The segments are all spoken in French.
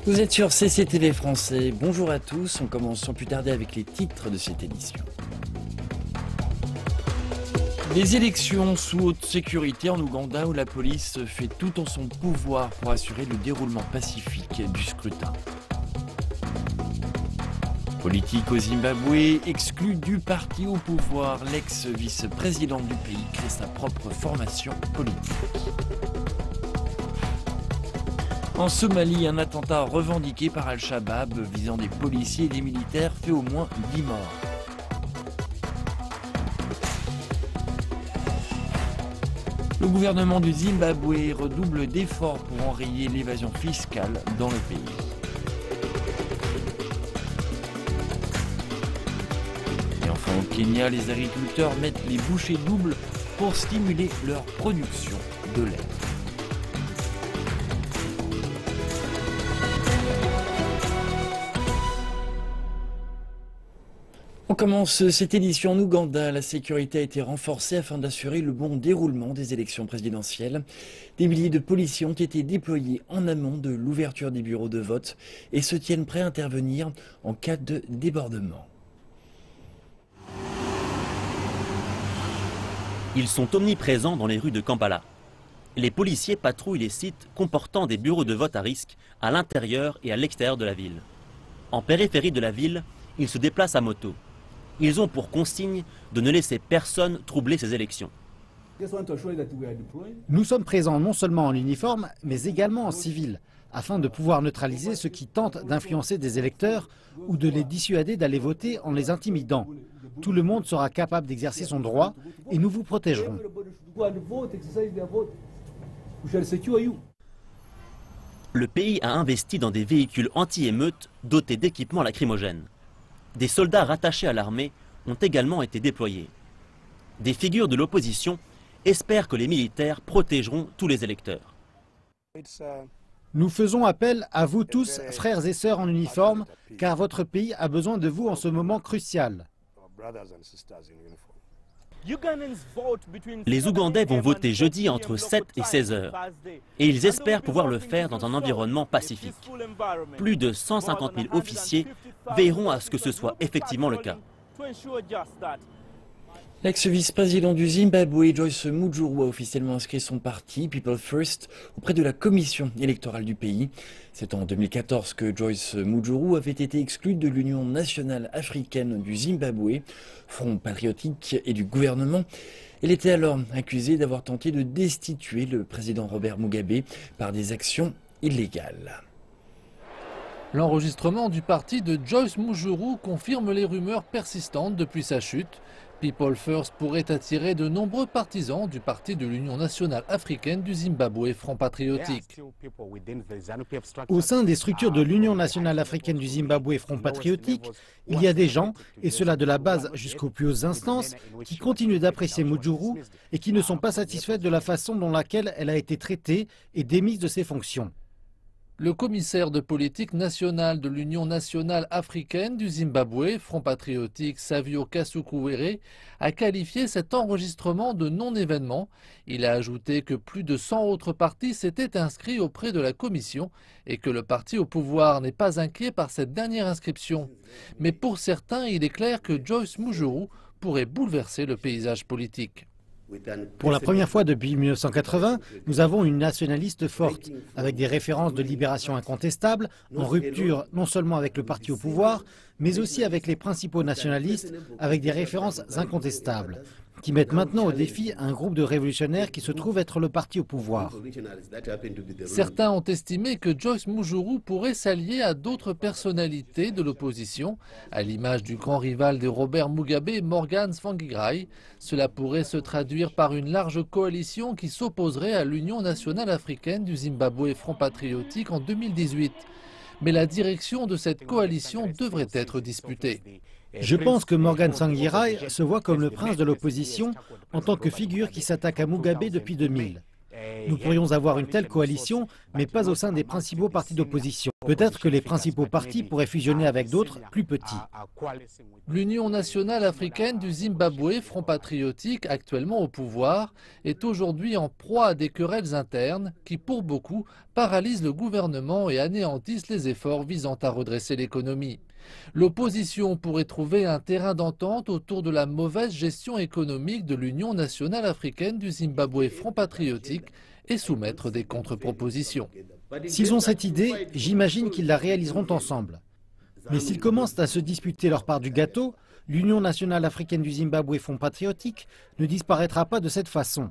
Vous êtes sur CCTV Français, bonjour à tous, on commence sans plus tarder avec les titres de cette édition. Les élections sous haute sécurité en Ouganda où la police fait tout en son pouvoir pour assurer le déroulement pacifique du scrutin. Politique au Zimbabwe, exclu du parti au pouvoir, l'ex-vice-président du pays crée sa propre formation politique. En Somalie, un attentat revendiqué par Al-Shabaab visant des policiers et des militaires fait au moins 10 morts. Le gouvernement du Zimbabwe redouble d'efforts pour enrayer l'évasion fiscale dans le pays. Et enfin au Kenya, les agriculteurs mettent les bouchées doubles pour stimuler leur production de lait. On commence cette édition en Ouganda. La sécurité a été renforcée afin d'assurer le bon déroulement des élections présidentielles. Des milliers de policiers ont été déployés en amont de l'ouverture des bureaux de vote et se tiennent prêts à intervenir en cas de débordement. Ils sont omniprésents dans les rues de Kampala. Les policiers patrouillent les sites comportant des bureaux de vote à risque à l'intérieur et à l'extérieur de la ville. En périphérie de la ville, ils se déplacent à moto. Ils ont pour consigne de ne laisser personne troubler ces élections. Nous sommes présents non seulement en uniforme, mais également en civil, afin de pouvoir neutraliser ceux qui tentent d'influencer des électeurs ou de les dissuader d'aller voter en les intimidant. Tout le monde sera capable d'exercer son droit et nous vous protégerons. Le pays a investi dans des véhicules anti-émeutes dotés d'équipements lacrymogènes. Des soldats rattachés à l'armée ont également été déployés. Des figures de l'opposition espèrent que les militaires protégeront tous les électeurs. Nous faisons appel à vous tous, frères et sœurs en uniforme, car votre pays a besoin de vous en ce moment crucial. Les Ougandais vont voter jeudi entre 7 et 16 heures et ils espèrent pouvoir le faire dans un environnement pacifique. Plus de 150 000 officiers veilleront à ce que ce soit effectivement le cas. L'ex-vice-président du Zimbabwe, Joyce Mujuru, a officiellement inscrit son parti, People First, auprès de la commission électorale du pays. C'est en 2014 que Joyce Mujuru avait été exclue de l'Union nationale africaine du Zimbabwe, front patriotique et du gouvernement. Elle était alors accusée d'avoir tenté de destituer le président Robert Mugabe par des actions illégales. L'enregistrement du parti de Joyce Mujuru confirme les rumeurs persistantes depuis sa chute. People First pourrait attirer de nombreux partisans du parti de l'Union nationale africaine du Zimbabwe Front patriotique. Au sein des structures de l'Union nationale africaine du Zimbabwe Front patriotique, il y a des gens, et cela de la base jusqu'aux plus hautes instances, qui continuent d'apprécier Mujuru et qui ne sont pas satisfaits de la façon dont laquelle elle a été traitée et démise de ses fonctions. Le commissaire de politique nationale de l'Union nationale africaine du Zimbabwe, Front patriotique Savio Kasukuwere, a qualifié cet enregistrement de non-événement. Il a ajouté que plus de 100 autres partis s'étaient inscrits auprès de la commission et que le parti au pouvoir n'est pas inquiet par cette dernière inscription. Mais pour certains, il est clair que Joyce Mujuru pourrait bouleverser le paysage politique. Pour la première fois depuis 1980, nous avons une nationaliste forte, avec des références de libération incontestables, en rupture non seulement avec le parti au pouvoir, mais aussi avec les principaux nationalistes, avec des références incontestables, qui mettent maintenant au défi un groupe de révolutionnaires qui se trouve être le parti au pouvoir. Certains ont estimé que Joyce Mujuru pourrait s'allier à d'autres personnalités de l'opposition, à l'image du grand rival de Robert Mugabe, Morgan Tsvangirai. Cela pourrait se traduire par une large coalition qui s'opposerait à l'Union nationale africaine du Zimbabwe Front patriotique en 2018. Mais la direction de cette coalition devrait être disputée. Je pense que Morgan Tsvangirai se voit comme le prince de l'opposition en tant que figure qui s'attaque à Mugabe depuis 2000. Nous pourrions avoir une telle coalition, mais pas au sein des principaux partis d'opposition. Peut-être que les principaux partis pourraient fusionner avec d'autres plus petits. L'Union nationale africaine du Zimbabwe, Front patriotique, actuellement au pouvoir, est aujourd'hui en proie à des querelles internes qui, pour beaucoup, paralysent le gouvernement et anéantissent les efforts visant à redresser l'économie. L'opposition pourrait trouver un terrain d'entente autour de la mauvaise gestion économique de l'Union nationale africaine du Zimbabwe, Front patriotique, et soumettre des contre-propositions. S'ils ont cette idée, j'imagine qu'ils la réaliseront ensemble. Mais s'ils commencent à se disputer leur part du gâteau, l'Union nationale africaine du Zimbabwe, Front patriotique, ne disparaîtra pas de cette façon.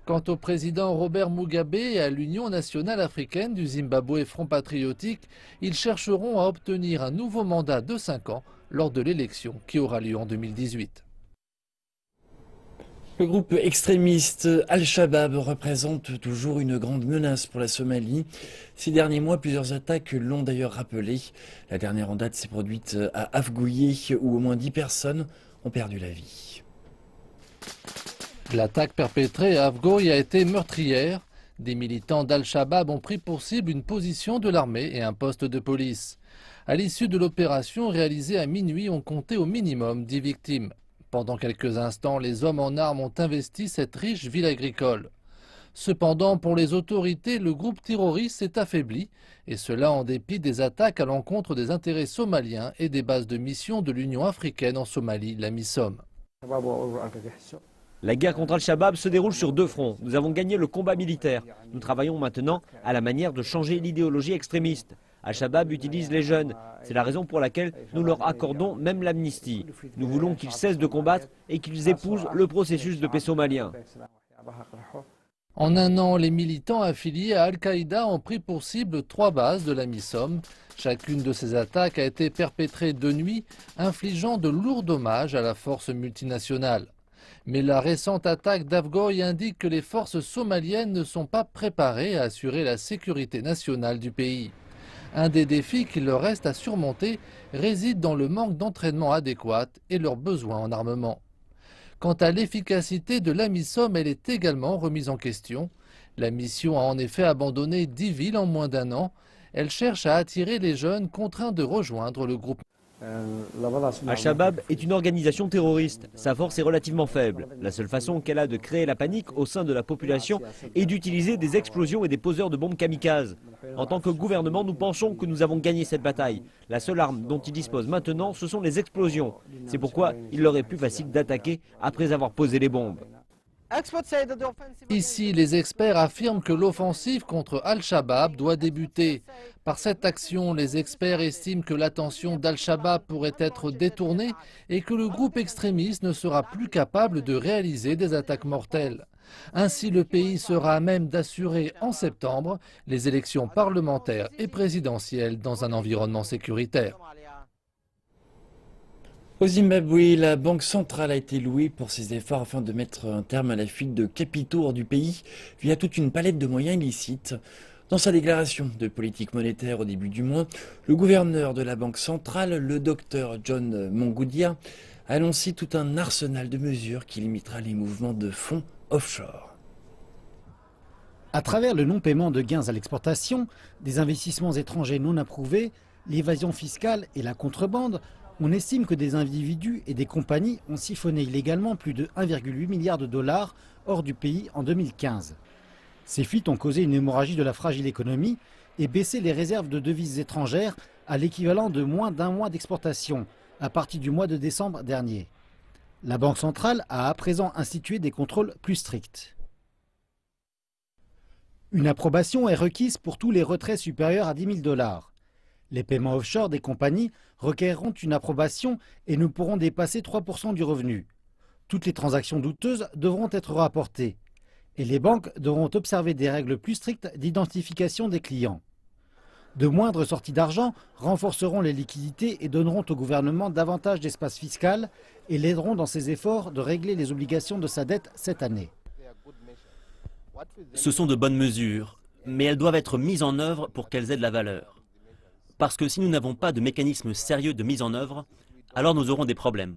Quant au président Robert Mugabe et à l'Union nationale africaine du Zimbabwe, Front patriotique, ils chercheront à obtenir un nouveau mandat de 5 ans lors de l'élection qui aura lieu en 2018. Le groupe extrémiste Al-Shabaab représente toujours une grande menace pour la Somalie. Ces derniers mois, plusieurs attaques l'ont d'ailleurs rappelé. La dernière en date s'est produite à Afgouye, où au moins 10 personnes ont perdu la vie. L'attaque perpétrée à Afgouye a été meurtrière. Des militants d'Al-Shabaab ont pris pour cible une position de l'armée et un poste de police. À l'issue de l'opération réalisée à minuit, on comptait au minimum 10 victimes. Pendant quelques instants, les hommes en armes ont investi cette riche ville agricole. Cependant, pour les autorités, le groupe terroriste s'est affaibli, et cela en dépit des attaques à l'encontre des intérêts somaliens et des bases de mission de l'Union africaine en Somalie, la MISOM. La guerre contre Al-Shabaab se déroule sur 2 fronts. Nous avons gagné le combat militaire. Nous travaillons maintenant à la manière de changer l'idéologie extrémiste. Al-Shabaab utilise les jeunes. C'est la raison pour laquelle nous leur accordons même l'amnistie. Nous voulons qu'ils cessent de combattre et qu'ils épousent le processus de paix somalien. En un an, les militants affiliés à Al-Qaïda ont pris pour cible 3 bases de la MISOM. Chacune de ces attaques a été perpétrée de nuit, infligeant de lourds dommages à la force multinationale. Mais la récente attaque d'Afgouye indique que les forces somaliennes ne sont pas préparées à assurer la sécurité nationale du pays. Un des défis qu'il leur reste à surmonter réside dans le manque d'entraînement adéquat et leurs besoins en armement. Quant à l'efficacité de la MISOM, elle est également remise en question. La mission a en effet abandonné 10 villes en moins d'1 an. Elle cherche à attirer les jeunes contraints de rejoindre le groupe. Al-Shabaab est une organisation terroriste. Sa force est relativement faible. La seule façon qu'elle a de créer la panique au sein de la population est d'utiliser des explosions et des poseurs de bombes kamikazes. En tant que gouvernement, nous pensons que nous avons gagné cette bataille. La seule arme dont ils disposent maintenant, ce sont les explosions. C'est pourquoi il leur est plus facile d'attaquer après avoir posé les bombes. Ici, les experts affirment que l'offensive contre Al-Shabaab doit débuter. Par cette action, les experts estiment que l'attention d'Al-Shabaab pourrait être détournée et que le groupe extrémiste ne sera plus capable de réaliser des attaques mortelles. Ainsi, le pays sera à même d'assurer en septembre les élections parlementaires et présidentielles dans un environnement sécuritaire. Au Zimbabwe, la Banque centrale a été louée pour ses efforts afin de mettre un terme à la fuite de capitaux hors du pays via toute une palette de moyens illicites. Dans sa déclaration de politique monétaire au début du mois, le gouverneur de la Banque centrale, le docteur John Mongudia, a annoncé tout un arsenal de mesures qui limitera les mouvements de fonds offshore. À travers le non-paiement de gains à l'exportation, des investissements étrangers non approuvés, l'évasion fiscale et la contrebande, on estime que des individus et des compagnies ont siphonné illégalement plus de 1,8 milliard de dollars hors du pays en 2015. Ces fuites ont causé une hémorragie de la fragile économie et baissé les réserves de devises étrangères à l'équivalent de moins d'1 mois d'exportation à partir du mois de décembre dernier. La Banque centrale a à présent institué des contrôles plus stricts. Une approbation est requise pour tous les retraits supérieurs à 10 000 dollars. Les paiements offshore des compagnies requerront une approbation et ne pourront dépasser 3% du revenu. Toutes les transactions douteuses devront être rapportées. Et les banques devront observer des règles plus strictes d'identification des clients. De moindres sorties d'argent renforceront les liquidités et donneront au gouvernement davantage d'espace fiscal et l'aideront dans ses efforts de régler les obligations de sa dette cette année. Ce sont de bonnes mesures, mais elles doivent être mises en œuvre pour qu'elles aient de la valeur. Parce que si nous n'avons pas de mécanisme sérieux de mise en œuvre, alors nous aurons des problèmes.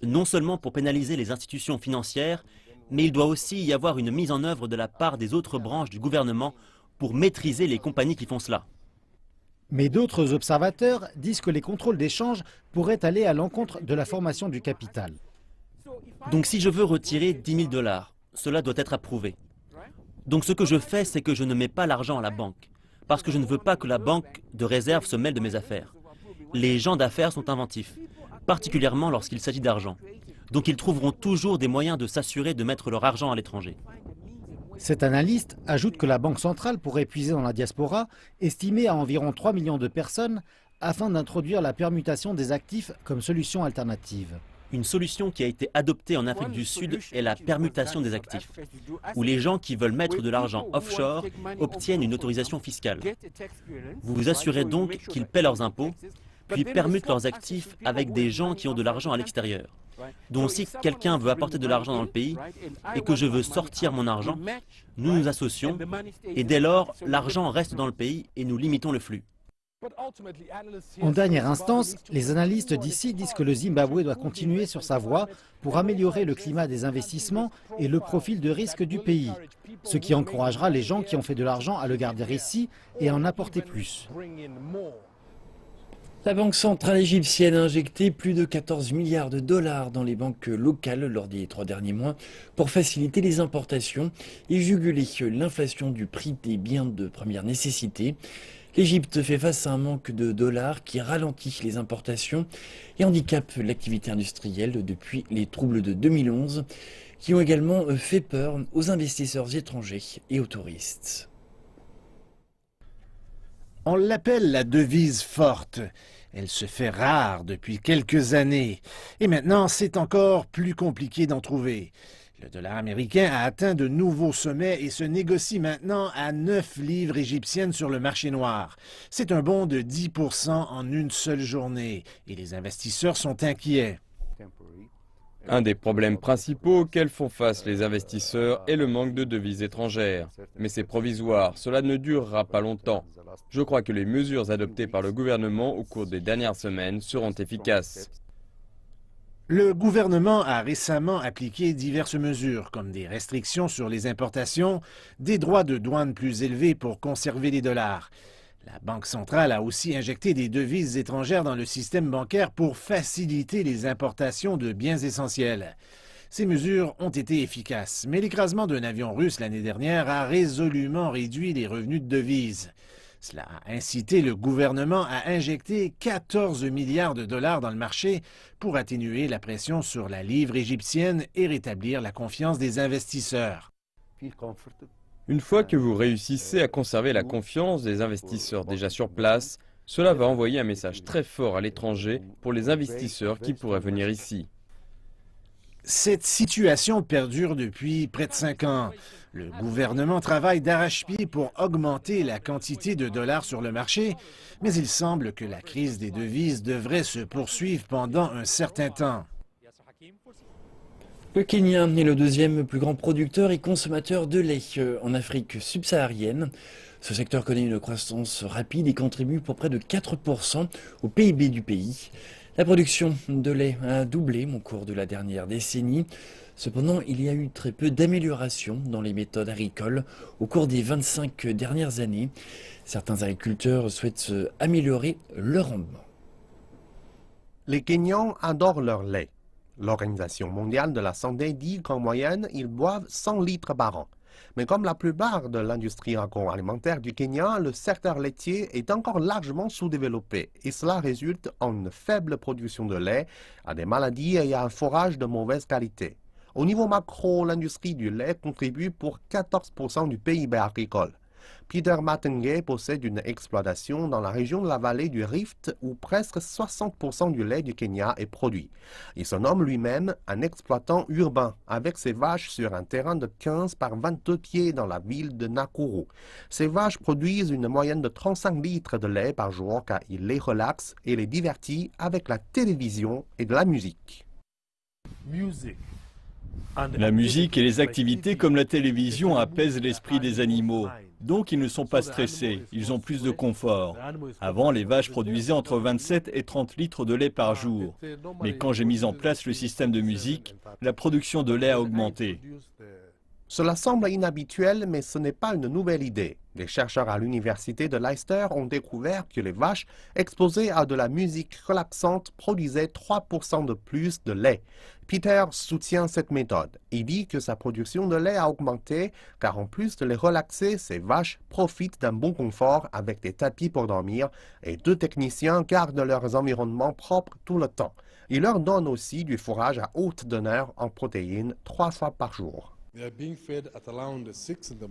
Non seulement pour pénaliser les institutions financières, Mais il doit aussi y avoir une mise en œuvre de la part des autres branches du gouvernement pour maîtriser les compagnies qui font cela. Mais d'autres observateurs disent que les contrôles d'échange pourraient aller à l'encontre de la formation du capital. Donc si je veux retirer 10 000 $, cela doit être approuvé. Donc ce que je fais, c'est que je ne mets pas l'argent à la banque, parce que je ne veux pas que la banque de réserve se mêle de mes affaires. Les gens d'affaires sont inventifs, particulièrement lorsqu'il s'agit d'argent. Donc ils trouveront toujours des moyens de s'assurer de mettre leur argent à l'étranger. Cet analyste ajoute que la Banque centrale pourrait puiser dans la diaspora, estimée à environ 3 millions de personnes, afin d'introduire la permutation des actifs comme solution alternative. Une solution qui a été adoptée en Afrique du Sud est la permutation des actifs, où les gens qui veulent mettre de l'argent offshore obtiennent une autorisation fiscale. Vous vous assurez donc qu'ils paient leurs impôts, puis permutent leurs actifs avec des gens qui ont de l'argent à l'extérieur. Donc si quelqu'un veut apporter de l'argent dans le pays et que je veux sortir mon argent, nous nous associons et dès lors, l'argent reste dans le pays et nous limitons le flux. En dernière instance, les analystes d'ici disent que le Zimbabwe doit continuer sur sa voie pour améliorer le climat des investissements et le profil de risque du pays, ce qui encouragera les gens qui ont fait de l'argent à le garder ici et à en apporter plus. La Banque centrale égyptienne a injecté plus de 14 milliards de dollars dans les banques locales lors des 3 derniers mois pour faciliter les importations et juguler l'inflation du prix des biens de première nécessité. L'Égypte fait face à un manque de dollars qui ralentit les importations et handicape l'activité industrielle depuis les troubles de 2011, qui ont également fait peur aux investisseurs étrangers et aux touristes. On l'appelle la devise forte. Elle se fait rare depuis quelques années. Et maintenant, c'est encore plus compliqué d'en trouver. Le dollar américain a atteint de nouveaux sommets et se négocie maintenant à 9 livres égyptiennes sur le marché noir. C'est un bond de 10% en une seule journée. Et les investisseurs sont inquiets. Un des problèmes principaux auxquels font face les investisseurs est le manque de devises étrangères. Mais c'est provisoire, cela ne durera pas longtemps. Je crois que les mesures adoptées par le gouvernement au cours des dernières semaines seront efficaces. Le gouvernement a récemment appliqué diverses mesures, comme des restrictions sur les importations, des droits de douane plus élevés pour conserver les dollars. La Banque centrale a aussi injecté des devises étrangères dans le système bancaire pour faciliter les importations de biens essentiels. Ces mesures ont été efficaces, mais l'écrasement d'un avion russe l'année dernière a résolument réduit les revenus de devises. Cela a incité le gouvernement à injecter 14 milliards de dollars dans le marché pour atténuer la pression sur la livre égyptienne et rétablir la confiance des investisseurs. Une fois que vous réussissez à conserver la confiance des investisseurs déjà sur place, cela va envoyer un message très fort à l'étranger pour les investisseurs qui pourraient venir ici. Cette situation perdure depuis près de 5 ans. Le gouvernement travaille d'arrache-pied pour augmenter la quantité de dollars sur le marché, mais il semble que la crise des devises devrait se poursuivre pendant un certain temps. Le Kenya est le deuxième plus grand producteur et consommateur de lait en Afrique subsaharienne. Ce secteur connaît une croissance rapide et contribue pour près de 4% au PIB du pays. La production de lait a doublé au cours de la dernière décennie. Cependant, il y a eu très peu d'amélioration dans les méthodes agricoles au cours des 25 dernières années. Certains agriculteurs souhaitent améliorer leur rendement. Les Kenyans adorent leur lait. L'Organisation mondiale de la santé dit qu'en moyenne, ils boivent 100 litres par an. Mais comme la plupart de l'industrie agroalimentaire du Kenya, le secteur laitier est encore largement sous-développé et cela résulte en une faible production de lait, à des maladies et à un forage de mauvaise qualité. Au niveau macro, l'industrie du lait contribue pour 14% du PIB agricole. Peter Matenge possède une exploitation dans la région de la vallée du Rift où presque 60% du lait du Kenya est produit. Il se nomme lui-même un exploitant urbain avec ses vaches sur un terrain de 15 par 22 pieds dans la ville de Nakuru. Ces vaches produisent une moyenne de 35 litres de lait par jour car il les relaxe et les divertit avec la télévision et de la musique. La musique et les activités comme la télévision apaisent l'esprit des animaux. Donc ils ne sont pas stressés, ils ont plus de confort. Avant, les vaches produisaient entre 27 et 30 litres de lait par jour. Mais quand j'ai mis en place le système de musique, la production de lait a augmenté. Cela semble inhabituel, mais ce n'est pas une nouvelle idée. Des chercheurs à l'université de Leicester ont découvert que les vaches exposées à de la musique relaxante produisaient 3% de plus de lait. Peter soutient cette méthode. Il dit que sa production de lait a augmenté car en plus de les relaxer, ces vaches profitent d'un bon confort avec des tapis pour dormir et 2 techniciens gardent leurs environnements propres tout le temps. Ils leur donnent aussi du fourrage à haute teneur en protéines 3 fois par jour.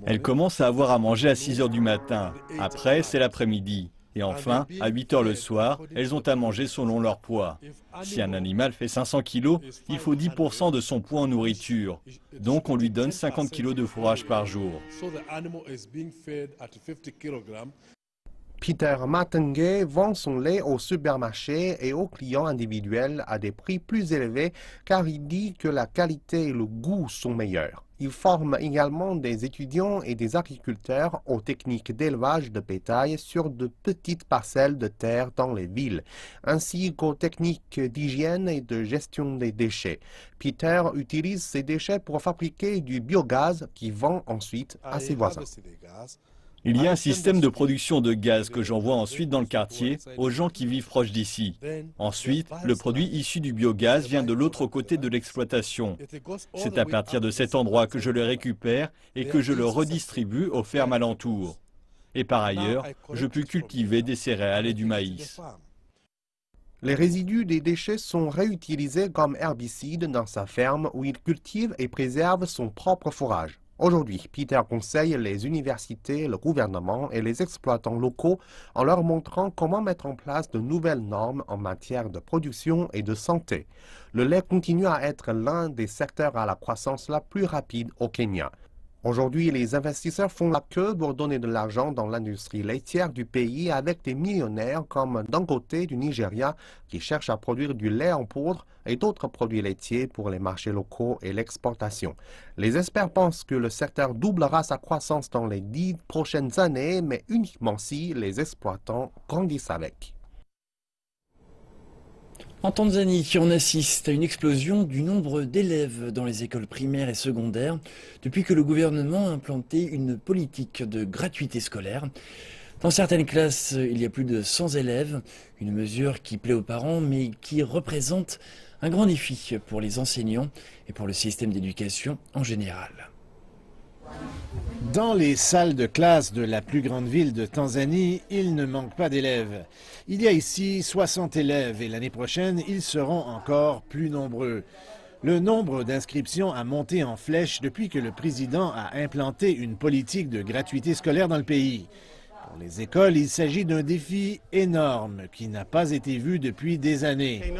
Elles commencent à avoir à manger à 6 heures du matin. Après, c'est l'après-midi. Et enfin, à 8 heures le soir, elles ont à manger selon leur poids. Si un animal fait 500 kg, il faut 10% de son poids en nourriture. Donc on lui donne 50 kg de fourrage par jour. Peter Matengay vend son lait au supermarché et aux clients individuels à des prix plus élevés car il dit que la qualité et le goût sont meilleurs. Il forme également des étudiants et des agriculteurs aux techniques d'élevage de bétail sur de petites parcelles de terre dans les villes, ainsi qu'aux techniques d'hygiène et de gestion des déchets. Peter utilise ces déchets pour fabriquer du biogaz qu'il vend ensuite à ses voisins. Il y a un système de production de gaz que j'envoie ensuite dans le quartier aux gens qui vivent proches d'ici. Ensuite, le produit issu du biogaz vient de l'autre côté de l'exploitation. C'est à partir de cet endroit que je le récupère et que je le redistribue aux fermes alentours. Et par ailleurs, je peux cultiver des céréales et du maïs. Les résidus des déchets sont réutilisés comme herbicides dans sa ferme où il cultive et préserve son propre fourrage. Aujourd'hui, Peter conseille les universités, le gouvernement et les exploitants locaux en leur montrant comment mettre en place de nouvelles normes en matière de production et de santé. Le lait continue à être l'un des secteurs à la croissance la plus rapide au Kenya. Aujourd'hui, les investisseurs font la queue pour donner de l'argent dans l'industrie laitière du pays avec des millionnaires comme Dangote du Nigeria qui cherche à produire du lait en poudre et d'autres produits laitiers pour les marchés locaux et l'exportation. Les experts pensent que le secteur doublera sa croissance dans les 10 prochaines années, mais uniquement si les exploitants grandissent avec. En Tanzanie, on assiste à une explosion du nombre d'élèves dans les écoles primaires et secondaires depuis que le gouvernement a implanté une politique de gratuité scolaire. Dans certaines classes, il y a plus de 100 élèves, une mesure qui plaît aux parents mais qui représente un grand défi pour les enseignants et pour le système d'éducation en général. Dans les salles de classe de la plus grande ville de Tanzanie, il ne manque pas d'élèves. Il y a ici 60 élèves et l'année prochaine, ils seront encore plus nombreux. Le nombre d'inscriptions a monté en flèche depuis que le président a implanté une politique de gratuité scolaire dans le pays. Pour les écoles, il s'agit d'un défi énorme qui n'a pas été vu depuis des années.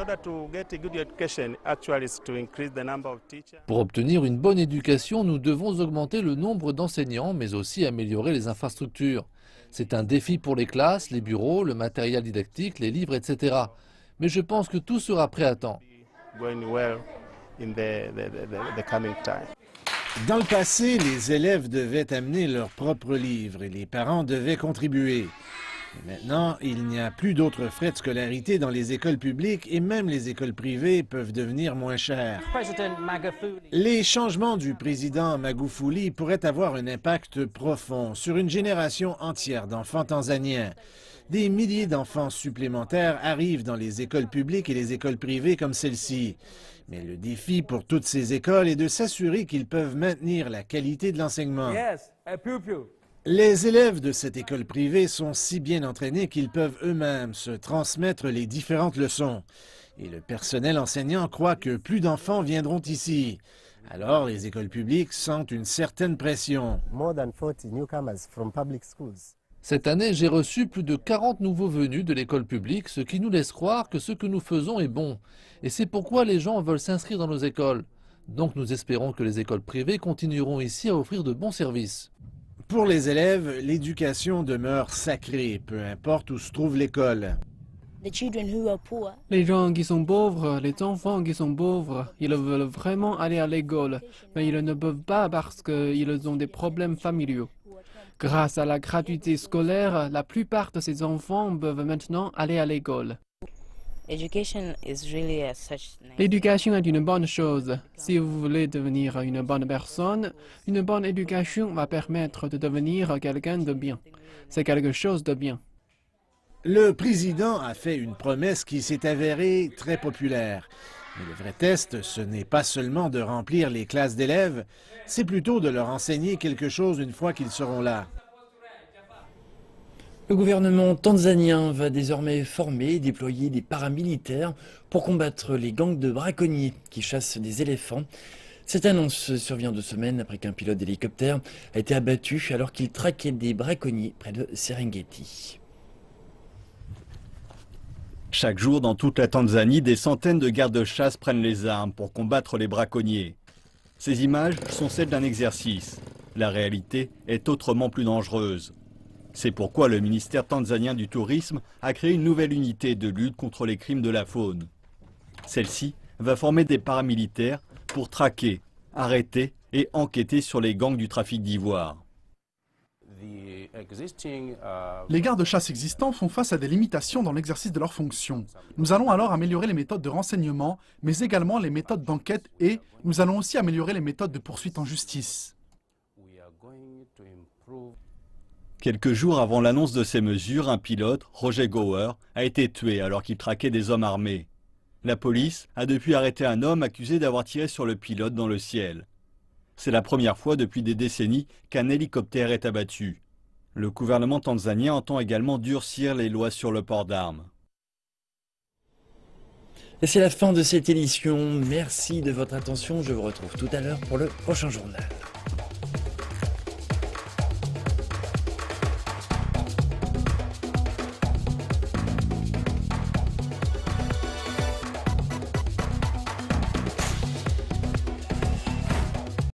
Pour obtenir une bonne éducation, nous devons augmenter le nombre d'enseignants, mais aussi améliorer les infrastructures. C'est un défi pour les classes, les bureaux, le matériel didactique, les livres, etc. Mais je pense que tout sera prêt à temps. Dans le passé, les élèves devaient amener leurs propres livres et les parents devaient contribuer. Mais maintenant, il n'y a plus d'autres frais de scolarité dans les écoles publiques et même les écoles privées peuvent devenir moins chères. Les changements du président Magufuli pourraient avoir un impact profond sur une génération entière d'enfants tanzaniens. Des milliers d'enfants supplémentaires arrivent dans les écoles publiques et les écoles privées comme celle-ci. Mais le défi pour toutes ces écoles est de s'assurer qu'ils peuvent maintenir la qualité de l'enseignement. Les élèves de cette école privée sont si bien entraînés qu'ils peuvent eux-mêmes se transmettre les différentes leçons. Et le personnel enseignant croit que plus d'enfants viendront ici. Alors, les écoles publiques sentent une certaine pression. Cette année, j'ai reçu plus de 40 nouveaux venus de l'école publique, ce qui nous laisse croire que ce que nous faisons est bon. Et c'est pourquoi les gens veulent s'inscrire dans nos écoles. Donc nous espérons que les écoles privées continueront ici à offrir de bons services. Pour les élèves, l'éducation demeure sacrée, peu importe où se trouve l'école. Les gens qui sont pauvres, les enfants qui sont pauvres, ils veulent vraiment aller à l'école, mais ils ne peuvent pas parce qu'ils ont des problèmes familiaux. Grâce à la gratuité scolaire, la plupart de ces enfants peuvent maintenant aller à l'école. L'éducation est une bonne chose. Si vous voulez devenir une bonne personne, une bonne éducation va permettre de devenir quelqu'un de bien. C'est quelque chose de bien. Le président a fait une promesse qui s'est avérée très populaire. Mais le vrai test, ce n'est pas seulement de remplir les classes d'élèves, c'est plutôt de leur enseigner quelque chose une fois qu'ils seront là. Le gouvernement tanzanien va désormais former et déployer des paramilitaires pour combattre les gangs de braconniers qui chassent des éléphants. Cette annonce survient 2 semaines après qu'un pilote d'hélicoptère a été abattu alors qu'il traquait des braconniers près de Serengeti. Chaque jour, dans toute la Tanzanie, des centaines de gardes-chasse prennent les armes pour combattre les braconniers. Ces images sont celles d'un exercice. La réalité est autrement plus dangereuse. C'est pourquoi le ministère tanzanien du Tourisme a créé une nouvelle unité de lutte contre les crimes de la faune. Celle-ci va former des paramilitaires pour traquer, arrêter et enquêter sur les gangs du trafic d'ivoire. Les gardes-chasse existants font face à des limitations dans l'exercice de leurs fonctions. Nous allons alors améliorer les méthodes de renseignement, mais également les méthodes d'enquête et nous allons aussi améliorer les méthodes de poursuite en justice. Quelques jours avant l'annonce de ces mesures, un pilote, Roger Gower, a été tué alors qu'il traquait des hommes armés. La police a depuis arrêté un homme accusé d'avoir tiré sur le pilote dans le ciel. C'est la première fois depuis des décennies qu'un hélicoptère est abattu. Le gouvernement tanzanien entend également durcir les lois sur le port d'armes. Et c'est la fin de cette édition. Merci de votre attention. Je vous retrouve tout à l'heure pour le prochain journal.